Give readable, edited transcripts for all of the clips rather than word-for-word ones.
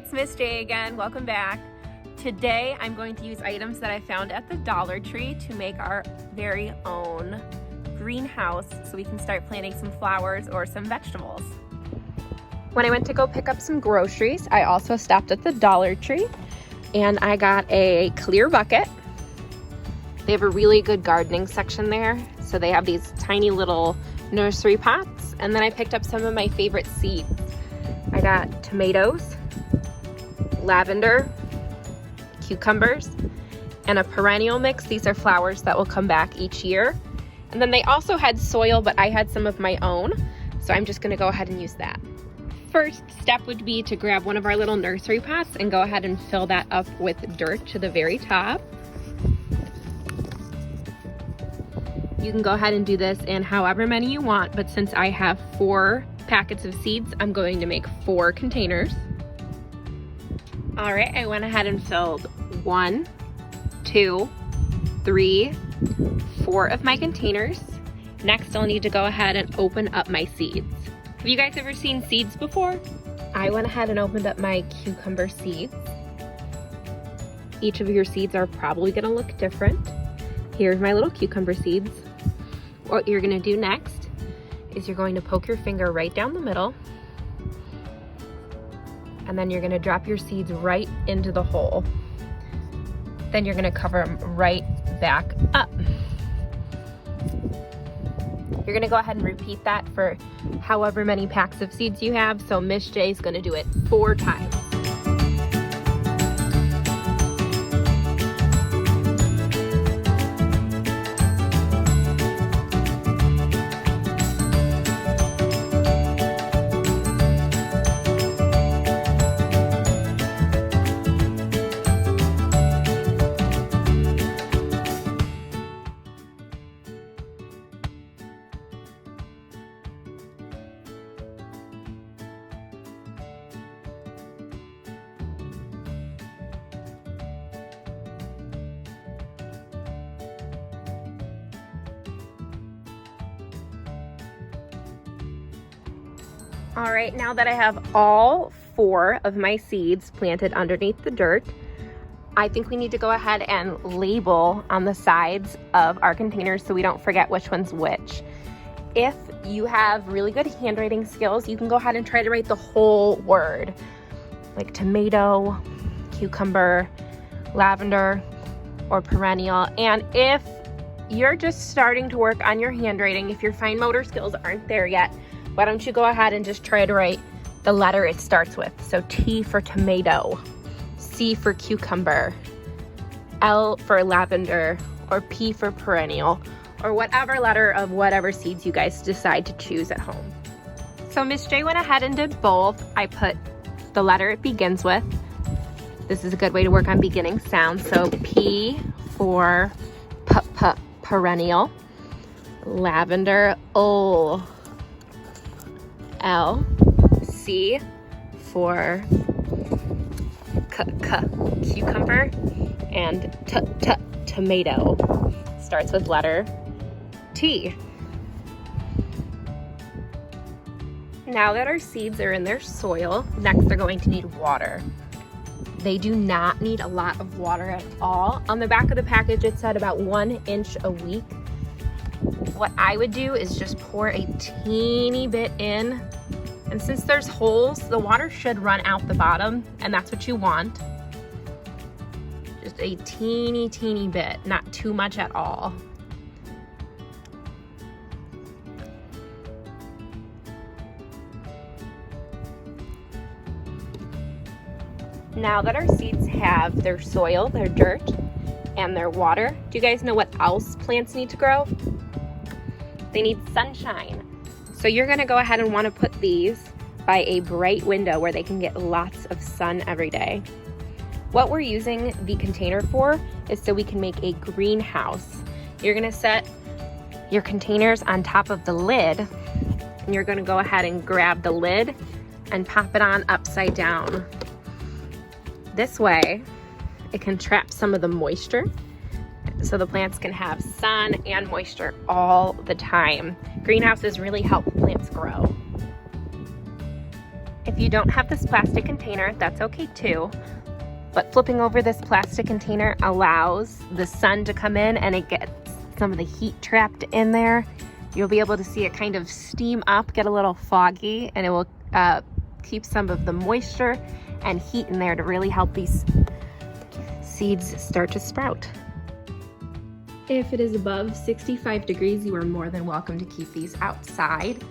it's Miss J again. Welcome back. Today I'm going to use items that I found at the Dollar Tree to make our very own greenhouse so we can start planting some flowers or some vegetables. When I went to go pick up some groceries, I also stopped at the Dollar Tree and I got a clear bucket. They have a really good gardening section there. So they have these tiny little nursery pots. And then I picked up some of my favorite seeds. I got tomatoes, lavender, cucumbers, and a perennial mix. These are flowers that will come back each year. And then they also had soil, but I had some of my own. So I'm just gonna go ahead and use that. First step would be to grab one of our little nursery pots and go ahead and fill that up with dirt to the very top. You can go ahead and do this in however many you want, but since I have 4 packets of seeds, I'm going to make 4 containers. All right, I went ahead and filled 1, 2, 3, 4 of my containers. Next, I'll need to go ahead and open up my seeds. Have you guys ever seen seeds before? I went ahead and opened up my cucumber seeds. Each of your seeds are probably gonna look different. Here's my little cucumber seeds. What you're gonna do next is you're going to poke your finger right down the middle, and then you're gonna drop your seeds right into the hole. Then you're gonna cover them right back up. You're gonna go ahead and repeat that for however many packs of seeds you have. So Miss J is gonna do it 4 times. All right, now that I have all 4 of my seeds planted underneath the dirt, I think we need to go ahead and label on the sides of our containers so we don't forget which one's which. If you have really good handwriting skills, you can go ahead and try to write the whole word, like tomato, cucumber, lavender, or perennial. And if you're just starting to work on your handwriting, if your fine motor skills aren't there yet, why don't you go ahead and just try to write the letter it starts with. So T for tomato, C for cucumber, L for lavender, or P for perennial, or whatever letter of whatever seeds you guys decide to choose at home. So Miss J went ahead and did both. I put the letter it begins with. This is a good way to work on beginning sounds. So P for perennial, lavender, O. L, C for cucumber, and tomato. Starts with letter T. Now that our seeds are in their soil, next they're going to need water. They do not need a lot of water at all. On the back of the package it said about 1 inch a week. What I would do is just pour a teeny bit in, and since there's holes, the water should run out the bottom, and that's what you want. Just a teeny bit, not too much at all. Now that our seeds have their soil, their dirt, and their water, do you guys know what else plants need to grow? They need sunshine. So you're gonna go ahead and wanna put these by a bright window where they can get lots of sun every day. What we're using the container for is so we can make a greenhouse. You're gonna set your containers on top of the lid, and you're gonna go ahead and grab the lid and pop it on upside down. This way, it can trap some of the moisture so the plants can have sun and moisture all the time. Greenhouses really help plants grow. If If you don't have this plastic container, that's okay too. But flipping over this plastic container allows the sun to come in and it gets some of the heat trapped in there. You'll be able to see it kind of steam up, get a little foggy, and it will keep some of the moisture and heat in there to really help these seeds start to sprout. If it is above 65 degrees, you are more than welcome to keep these outside.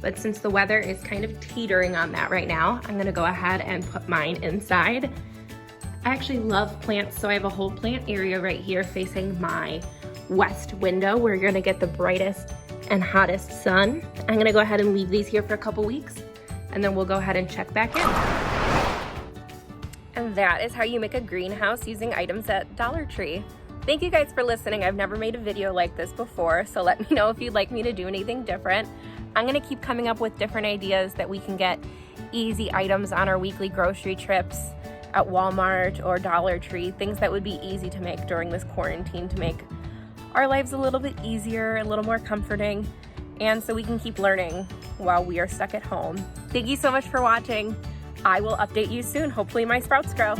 But since the weather is kind of teetering on that right now, I'm gonna go ahead and put mine inside. I actually love plants, so I have a whole plant area right here facing my west window where you're gonna get the brightest and hottest sun. I'm gonna go ahead and leave these here for a couple weeks, and then we'll go ahead and check back in. And that is how you make a greenhouse using items at Dollar Tree. Thank you guys for listening. I've never made a video like this before, so let me know if you'd like me to do anything different. I'm gonna keep coming up with different ideas that we can get easy items on our weekly grocery trips at Walmart or Dollar Tree, things that would be easy to make during this quarantine to make our lives a little bit easier, a little more comforting, and so we can keep learning while we are stuck at home. Thank you so much for watching. I will update you soon. Hopefully my sprouts grow.